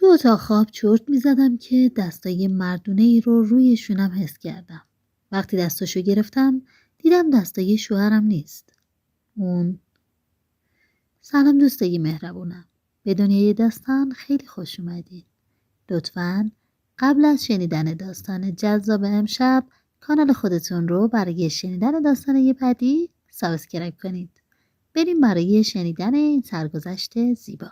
تو اتاق خواب چرت میزدم که دستای مردونه ای رو روی شونم حس کردم. وقتی دستاشو گرفتم دیدم دستای شوهرم نیست. اون سلام دوستای مهربونم. به دنیای داستان خیلی خوش اومدین. لطفاً قبل از شنیدن داستان جذاب امشب کانال خودتون رو برای شنیدن داستان بعدی سابسکرایب کنید. بریم برای شنیدن این سرگذشت زیبا.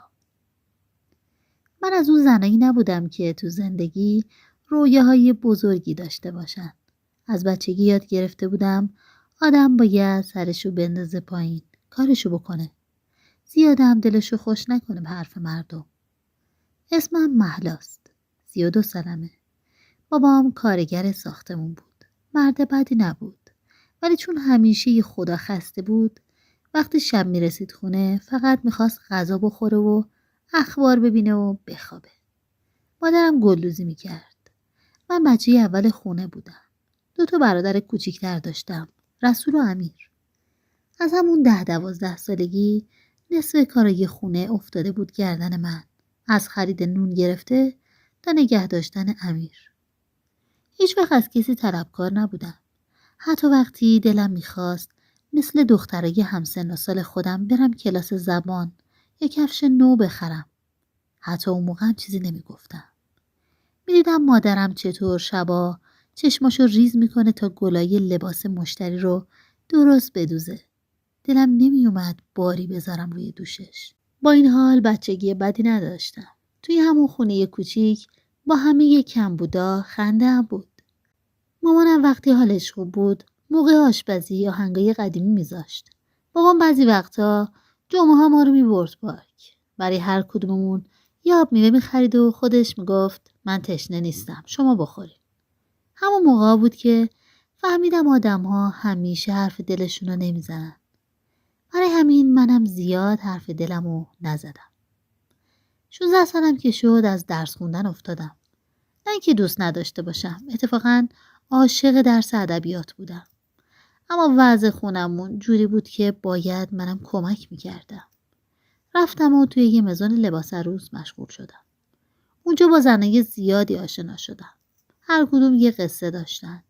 من از اون زنایی نبودم که تو زندگی رویاهای بزرگی داشته باشن. از بچگی یاد گرفته بودم آدم باید سرشو بندازه پایین، کارشو بکنه. زیاد هم دلشو خوش نکنه به حرف مردم. اسمم مهلاست. 32 سالمه. بابام کارگر ساختمون بود. مرد بدی نبود. ولی چون همیشه یه خدا خسته بود، وقتی شب میرسید خونه فقط میخواست غذا بخوره و اخبار ببینه و بخوابه. مادرم گلدوزی میکرد. من بچه اول خونه بودم. 2 برادر کوچیکتر داشتم. رسول و امیر. از همون 10-12 سالگی نصف کارای خونه افتاده بود گردن من. از خرید نون گرفته تا نگه داشتن امیر. هیچ وقت از کسی طلبکار نبودم. حتی وقتی دلم میخواست مثل دخترای همسن و سال خودم برم کلاس زبان یا کفش نو بخرم. حتی اون موقع هم چیزی نمیگفتم. میدیدم مادرم چطور شبا چشماشو ریز میکنه تا گلای لباس مشتری رو درست بدوزه. دلم نمیومد باری بذارم روی دوشش. با این حال بچگی بدی نداشتم. توی همون خونه کوچیک با همه کمبودا خنده هم بود. مامانم وقتی حالش خوب بود موقع آشپزی آهنگای قدیمی میذاشت. بابام بعضی وقتا جمعه ها ما رو میبرد پارک. برای هر کدوممون یه آب میوه میخرید و خودش میگفت من تشنه نیستم، شما بخورید. همون موقع بود که فهمیدم آدم ها همیشه حرف دلشون رو نمیزنن. برای همین منم زیاد حرف دلمو نزدم. 16 سالم که شد از درس خوندن افتادم. نه اینکه دوست نداشته باشم، اتفاقاً عاشق درس ادبیات بودم. اما وضع خونمون جوری بود که باید منم کمک میکردم. رفتم و توی یه مزون لباس عروس مشغول شدم. اونجا با زنای زیادی آشنا شدم. هر کدوم یه قصه داشتن.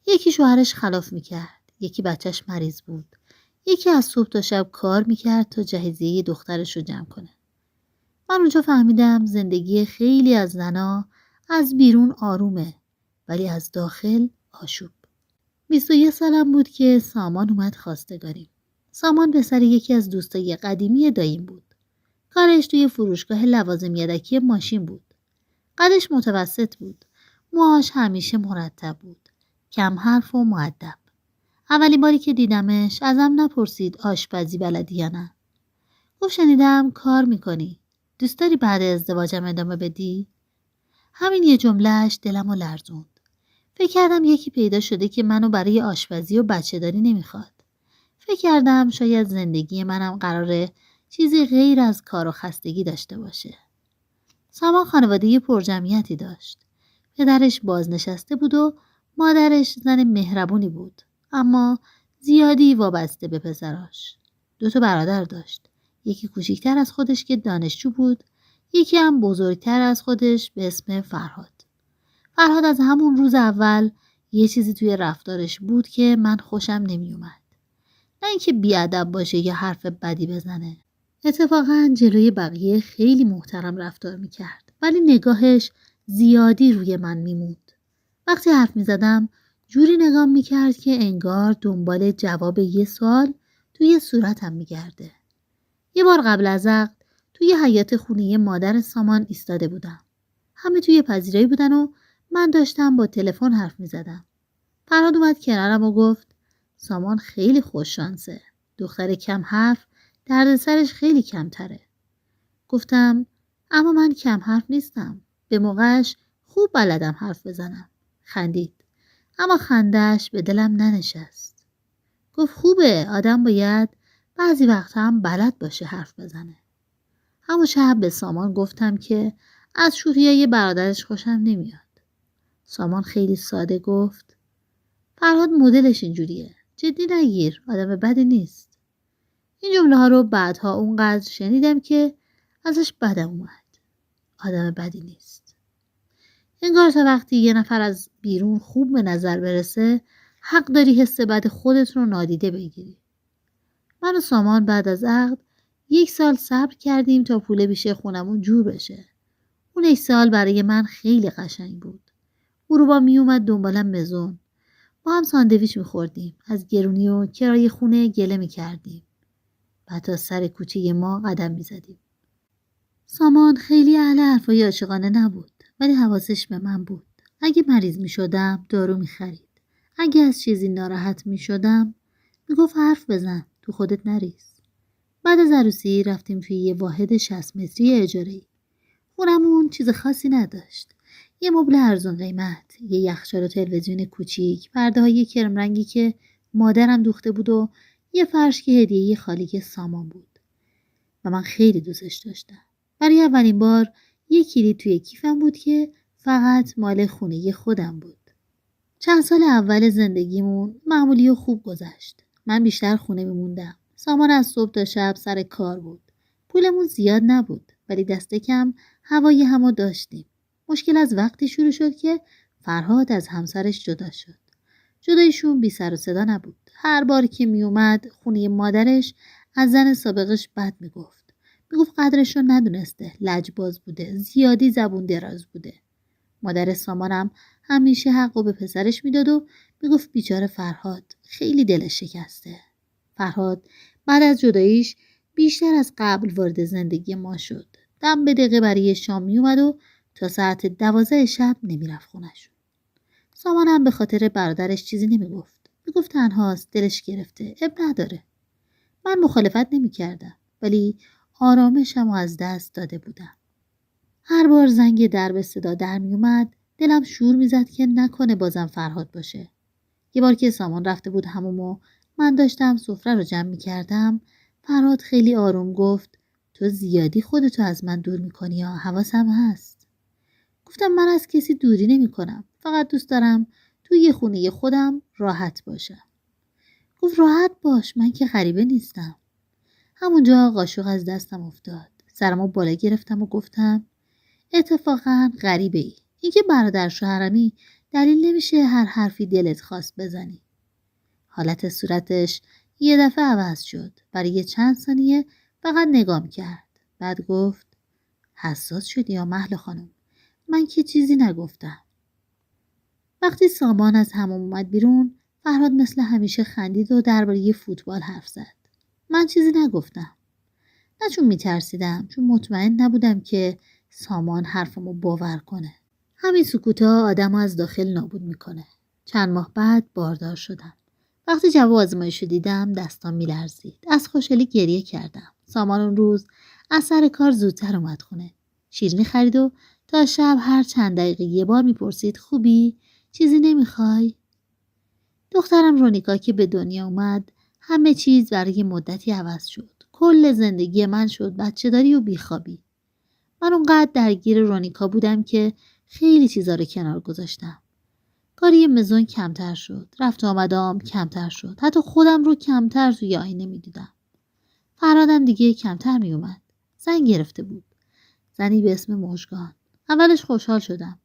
یکی شوهرش خلاف میکرد، یکی بچهش مریض بود، یکی از صبح تا شب کار میکرد تا جهیزیه دخترش رو جمع کنه. من اونجا فهمیدم زندگی خیلی از زنا از بیرون آرومه ولی از داخل آشوب. 21 سالم بود که سامان اومد خواستگاریم. سامان پسر یکی از دوستای قدیمی داییم بود. کارش توی فروشگاه لوازم یدکی ماشین بود. قدش متوسط بود. موهاش همیشه مرتب بود. کم حرف و مؤدب. اولین باری که دیدمش ازم نپرسید آشپزی بلدی یا نه. گفت شنیدم کار میکنی. دوست داری بعد ازدواجم ادامه بدی؟ همین یه جملهش دلمو لرزوند. فکر کردم یکی پیدا شده که منو برای آشپزی و بچه داری نمیخواد. فکر کردم شاید زندگی منم قراره چیزی غیر از کار و خستگی داشته باشه. سامان خانواده پرجمعیتی داشت. پدرش بازنشسته بود و مادرش زن مهربونی بود. اما زیادی وابسته به پسراش. 2 برادر داشت. یکی کوچیکتر از خودش که دانشجو بود. یکی هم بزرگتر از خودش به اسم فرهاد. فرهاد از همون روز اول یه چیزی توی رفتارش بود که من خوشم نمی اومد. نه اینکه بیادب باشه یا حرف بدی بزنه. اتفاقاً جلوی بقیه خیلی محترم رفتار میکرد. ولی نگاهش زیادی روی من میموند. وقتی حرف میزدم جوری نگاه میکرد که انگار دنبال جواب یه سوال توی صورتم میگرده. یه بار قبل از عقد توی حیاط خونه مادر سامان ایستاده بودم. همه توی پذیرایی بودن و من داشتم با تلفن حرف میزدم. فرهاد اومد کنارم و گفت سامان خیلی خوش شانسه. دختر کم حرف دردسرش خیلی کمتره. گفتم اما من کم حرف نیستم. به موقعش خوب بلدم حرف بزنم. خندید. اما خندش به دلم ننشست. گفت خوبه، آدم باید بعضی وقتا هم بلد باشه حرف بزنه. همون شب به سامان گفتم که از شوخیای برادرش خوشم نمیاد. سامان خیلی ساده گفت فرهاد مدلش اینجوریه. جدی نگیر، آدم بدی نیست. این جمله ها رو بعدها اونقدر شنیدم که ازش بدم اومد. آدم بدی نیست. انگار تا وقتی یه نفر از بیرون خوب به نظر برسه حق داری حس بد خودت رو نادیده بگیری. من و سامان بعد از عقد 1 سال صبر کردیم تا پول بیشه خونمون جور بشه. اون 1 سال برای من خیلی قشنگ بود. غروبا می اومد دنبالم مزون. با هم ساندویچ می‌خوردیم. از گرونی و کرایه خونه گله می‌کردیم. بعد تا سر کوچه ما قدم می‌زدیم. سامان خیلی اهل حرفای عاشقانه نبود، ولی حواسش به من بود. اگه مریض می‌شدم دارو می‌خرید. اگه از چیزی ناراحت می‌شدم میگفت حرف بزن، تو خودت نریز. بعد از عروسی رفتیم توی یه واحد 60 متری اجاره‌ای. خونمون چیز خاصی نداشت. یه مبل ارزون قیمت، یه یخچال و تلویزیون کوچیک، پرده‌های کرم رنگی که مادرم دوخته بود و یه فرش که هدیه خالی سامان بود و من خیلی دوستش داشتم. برای اولین بار یه کلید توی کیفم بود که فقط مال خونه خودم بود. چند سال اول زندگیمون معمولی و خوب گذشت. من بیشتر خونه میموندم. سامان از صبح تا شب سر کار بود. پولمون زیاد نبود، ولی دست کم هوای همو داشتیم. مشکل از وقتی شروع شد که فرهاد از همسرش جدا شد. جدایشون بی سر و صدا نبود. هر بار که می اومد خونه مادرش از زن سابقش بد میگفت. میگفت قدرش رو ندونسته، لجباز بوده، زیادی زبون دراز بوده. مادر سامانم همیشه حقو به پسرش میداد و میگفت بیچاره فرهاد خیلی دلش شکسته. فرهاد بعد از جداییش بیشتر از قبل وارد زندگی ما شد. دم به دقیقه برای شام می اومد و تا ساعت 12 شب نمیرفت خونه‌شون. سامانم به خاطر برادرش چیزی نمیگفت. میگفت تنهاست، دلش گرفته، اب نداره. من مخالفت نمیکردم، ولی آرامشم از دست داده بودم. هر بار زنگ در به صدا در می اومد دلم شور میزد که نکنه بازم فرهاد باشه. یه بار که سامان رفته بود حموم و من داشتم سفره رو جمع می کردم، فرهاد خیلی آروم گفت تو زیادی خودتو از من دور میکنی یا حواسم هست. گفتم من از کسی دوری نمی کنم، فقط دوست دارم توی خونه خودم راحت باشم. گفت راحت باش، من که غریبه نیستم. همونجا قاشق از دستم افتاد. سرمو بالا گرفتم و گفتم اتفاقا غریبه ای. این که برادر شوهرمی دلیل نمیشه هر حرفی دلت خواست بزنی. حالت صورتش یه دفعه عوض شد. برای چند ثانیه فقط نگام کرد. بعد گفت حساس شدی یا مهل خانم؟ من که چیزی نگفتم. وقتی سامان از حموم اومد بیرون، فرهاد مثل همیشه خندید و درباره فوتبال حرف زد. من چیزی نگفتم. نه چون میترسیدم، چون مطمئن نبودم که سامان حرفمو باور کنه. همین سکوتا آدمو از داخل نابود میکنه. چند ماه بعد باردار شدم. وقتی جواب آزمایشو دیدم دستام میلرزید. از خوشحالی گریه کردم. سامان اون روز از سر کار زودتر اومد خونه. شیرینی خرید و تا شب هر چند دقیقه یه بار میپرسید خوبی؟ چیزی نمیخوای؟ دخترم رونیکا که به دنیا اومد همه چیز برای مدتی عوض شد. کل زندگی من شد بچه‌داری و بیخوابی. من اونقدر درگیر رونیکا بودم که خیلی چیزا رو کنار گذاشتم. کاری مزون کمتر شد. رفت و آمدام کمتر شد. حتی خودم رو کمتر توی آینه میدیدم. فرهادم دیگه کمتر میومد. زن گرفته بود. زنی به اسم مژگان. اولش خوشحال شدم.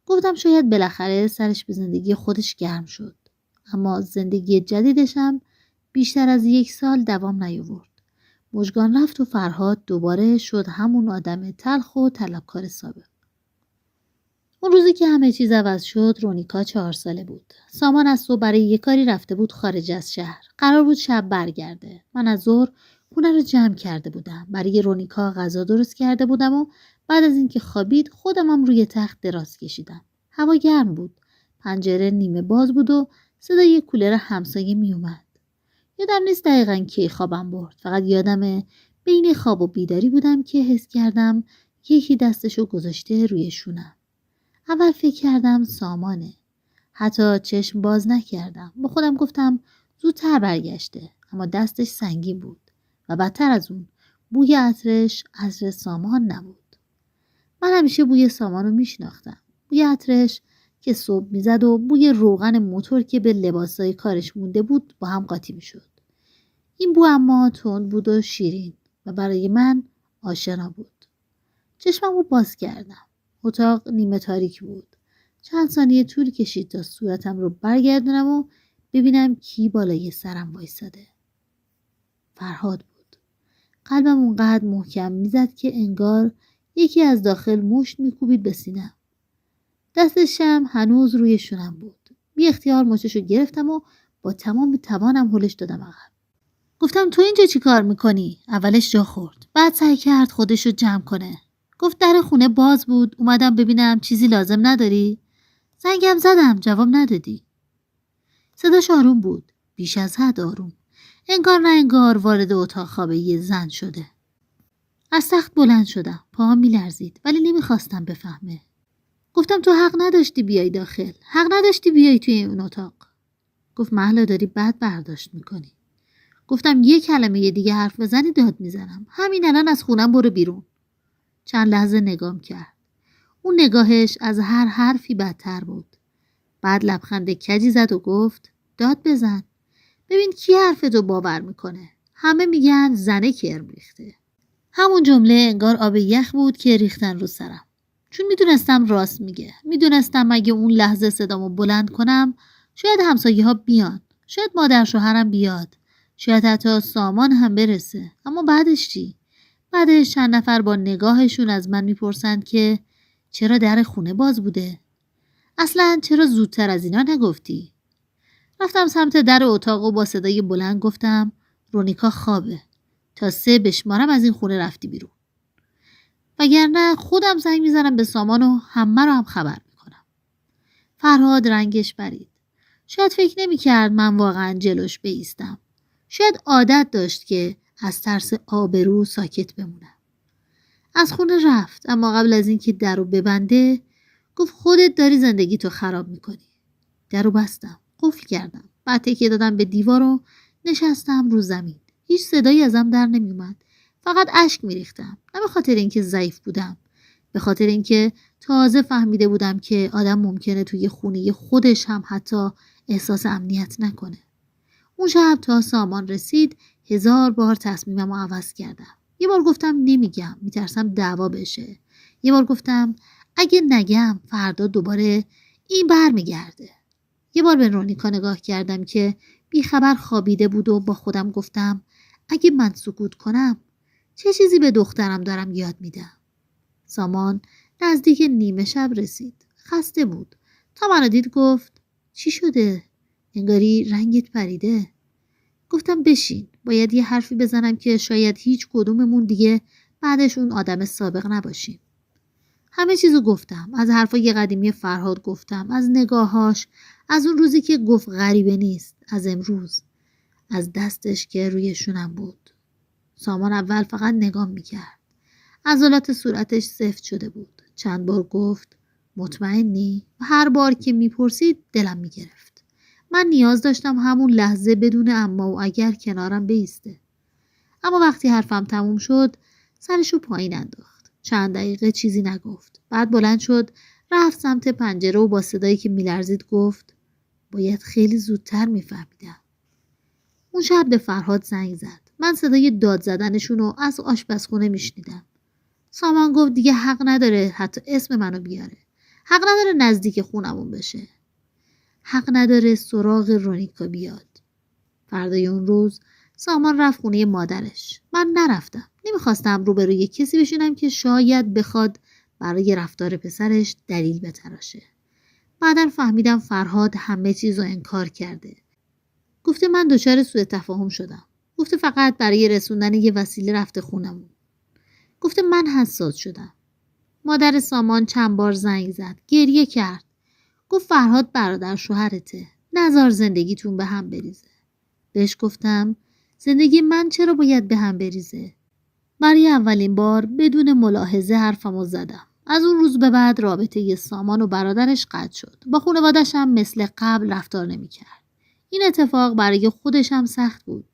گفتم شاید بالاخره سرش به زندگی خودش گرم شد. اما زندگی جدیدشم بیشتر از 1 سال دوام نیاورد. مژگان رفت و فرهاد دوباره شد همون آدم تلخ و طلبکار سابق. اون روزی که همه چیز عوض شد رونیکا 4 ساله بود. سامان از صبح برای یه کاری رفته بود خارج از شهر. قرار بود شب برگرده. من از ظهر خونه رو جمع کرده بودم. برای رونیکا غذا درست کرده بودم و بعد از اینکه خوابید خودمم روی تخت دراز کشیدم. هوا گرم بود. پنجره نیمه باز بود و صدای کولر همسایه می اومد. یادم نیست دقیقاً کی خوابم برد. فقط یادمه بین خواب و بیداری بودم که حس کردم یکی دستشو گذاشته روی شونم. اول فکر کردم سامانه. حتی چشم باز نکردم. با خودم گفتم زودتر برگشته. اما دستش سنگین بود. و بدتر از اون بوی عطرش عطر سامان نبود. من همیشه بوی سامانو میشناختم. بوی عطرش که صبح میزد و بوی روغن موتور که به لباسای کارش مونده بود با هم قاطی میشد. این بو اما تند بود و شیرین و برای من آشنا بود. چشممو باز کردم. اتاق نیمه تاریک بود. چند ثانیه طول کشید تا صورتم رو برگردونم و ببینم کی بالای سرم وایساده. فرهاد بود. قلبم اونقدر محکم میزد که انگار یکی از داخل مشت میکوبید به سینم. دستشم هنوز روی شونم بود. بی اختیار مچشو گرفتم و با تمام توانم هلش دادم عقب. گفتم تو اینجا چی کار میکنی؟ اولش جا خورد. بعد سعی کرد خودشو جمع کنه. گفت در خونه باز بود. اومدم ببینم چیزی لازم نداری؟ زنگم زدم جواب ندادی. صداش آروم بود. بیش از حد آروم. انگار نه انگار وارد اتاق خوابه یه زن شده. از تخت بلند شدم. پاهم میلرزید ولی نمیخواستم بفهمه. گفتم تو حق نداشتی بیای داخل. حق نداشتی بیای توی اون اتاق. گفت محلا داری بد برداشت میکنی. گفتم یه کلمه دیگه حرف بزنی داد میزنم. همین الان از خونم برو بیرون. چند لحظه نگام کرد. اون نگاهش از هر حرفی بدتر بود. بعد لبخند کجی زد و گفت داد بزن. ببین کی حرفتو باور میکنه. همه میگن زنه کرم ریخته. همون جمله انگار آب یخ بود که ریختن رو سرم. چون میدونستم راست میگه. میدونستم اگه اون لحظه صدامو بلند کنم شاید همسایه ها بیان. شاید مادر شوهرم بیاد. شاید حتی سامان هم برسه. اما بعدش چی؟ بعدش چند نفر با نگاهشون از من میپرسند که چرا در خونه باز بوده؟ اصلاً چرا زودتر از اینا نگفتی؟ رفتم سمت در اتاق و با صدای بلند گفتم رونیکا خوابه. تا 3 بشمارم از این خونه رفتی بیرون. وگرنه خودم زنگ میزنم به سامان و همه رو هم خبر میکنم. فرهاد رنگش برید. شاید فکر نمیکرد من واقعا جلوش بایستم. شاید عادت داشت که از ترس آبرو ساکت بمونم. از خونه رفت اما قبل از اینکه درو ببنده گفت خودت داری زندگی تو خراب میکنی. درو بستم. قفل کردم. بعد تکیه دادم به دیوار و نشستم رو زمین. هیچ صدایی ازم در نمیومد. فقط اشک میریختم. نه به خاطر اینکه ضعیف بودم. به خاطر اینکه تازه فهمیده بودم که آدم ممکنه توی خونه خودش هم حتی احساس امنیت نکنه. اون شب تا سامان رسید 1000 بار تصمیممو عوض کردم. یه بار گفتم نمیگم. میترسم دعوا بشه. یه بار گفتم اگه نگم فردا دوباره این برمیگرده. یه بار به رونیکا نگاه کردم که بیخبر خوابیده بود و با خودم گفتم اگه من سکوت کنم چه چیزی به دخترم دارم یاد میدم. سامان نزدیک نیمه شب رسید. خسته بود. تا منو دید گفت چی شده؟ انگاری رنگت پریده. گفتم بشین. باید یه حرفی بزنم که شاید هیچ کدوممون دیگه بعدش اون آدم سابق نباشیم. همه چیزو گفتم. از حرفای قدیمی فرهاد گفتم. از نگاهاش. از اون روزی که گفت غریبه نیست. از امروز. از دستش که روی شونم بود. سامان اول فقط نگام میکرد. عضلات صورتش سفت شده بود. چند بار گفت مطمئنی؟ و هر بار که میپرسید دلم میگرفت. من نیاز داشتم همون لحظه بدون اما و اگر کنارم بایسته. اما وقتی حرفم تموم شد سرشو پایین انداخت. چند دقیقه چیزی نگفت. بعد بلند شد رفت سمت پنجره و با صدایی که میلرزید گفت باید خیلی زودتر میفهمیدم. اون شب به فرهاد زنگ زد. من صدای داد زدنشون رو از آشپزخونه میشنیدم. سامان گفت دیگه حق نداره حتی اسم منو بیاره. حق نداره نزدیک خونمون بشه. حق نداره سراغ رونیکا بیاد. فردای اون روز سامان رفت خونه مادرش. من نرفتم. نمیخواستم روبروی کسی بشینم که شاید بخواد برای رفتار پسرش دلیل بتراشه. بعداً فهمیدم فرهاد همه چیزو انکار کرده. گفته من دچار سوء تفاهم شدم. گفته فقط برای رسوندن یه وسیله رفته خونمون. گفته من حساس شدم. مادر سامان چند بار زنگ زد. گریه کرد. گفت فرهاد برادر شوهرته. نذار زندگیتون به هم بریزه. بهش گفتم زندگی من چرا باید به هم بریزه؟ برای اولین بار بدون ملاحظه حرفمو زدم. از اون روز به بعد رابطه سامان و برادرش قطع شد. با خانواده‌اش هم مثل قبل رفتار نمی‌کرد. این اتفاق برای خودش هم سخت بود.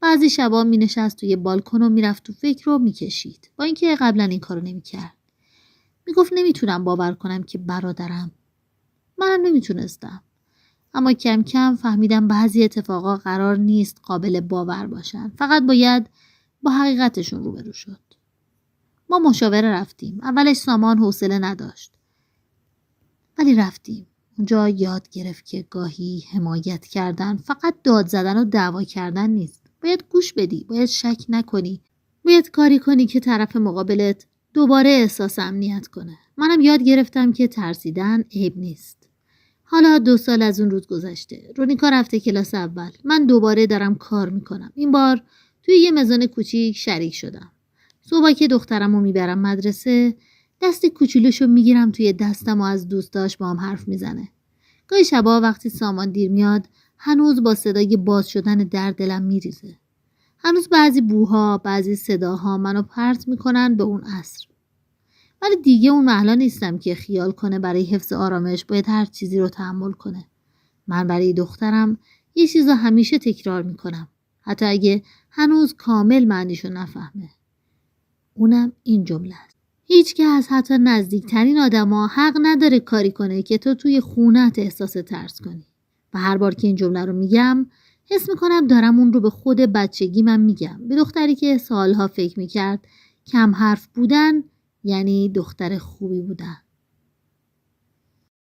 بعضی شبا مینشست توی بالکن و میرفت تو فکر رو میکشید. با اینکه قبلا این کارو نمی‌کرد. میگفت نمیتونم باور کنم که برادرم. منم نمیتونستم. اما کم کم فهمیدم بعضی اتفاقا قرار نیست قابل باور باشن. فقط باید با حقیقتشون روبرو شد. ما مشاوره رفتیم. اولش سامان حوصله نداشت. ولی رفتیم. اونجا یاد گرفت که گاهی حمایت کردن فقط داد زدن و دعوا کردن نیست. باید گوش بدی، باید شک نکنی، باید کاری کنی که طرف مقابلت دوباره احساس امنیت کنه. منم یاد گرفتم که ترسیدن عیب نیست. حالا 2 سال از اون روز گذشته. رونیکا رفته کلاس اول. من دوباره دارم کار میکنم. این بار توی یه مزان کوچیک شریک شدم. صبح که دخترمو میبرم مدرسه، دست کوچولوشو میگیرم توی دستم و از دوستاش با هم حرف میزنه. گاهی شبا وقتی سامان دیر میاد، هنوز با صدای باز شدن در دلم میریزه. هنوز بعضی بوها، بعضی صداها منو پرت میکنن به اون عصر. ولی دیگه اون محلا نیستم که خیال کنه برای حفظ آرامش باید هر چیزی رو تحمل کنه. من برای دخترم یه چیزو همیشه تکرار میکنم، حتی اگه هنوز کامل معنیشو نفهمه. اونم این جمله است: هیچ کس، حتی نزدیکترین آدما، حق نداره کاری کنه که تو توی خونت احساس ترس کنی. و هر بار که این جمله رو میگم، حس میکنم دارم اون رو به خود بچگی من میگم، به دختری که سالها فکر میکرد کم حرف بودن یعنی دختر خوبی بودن.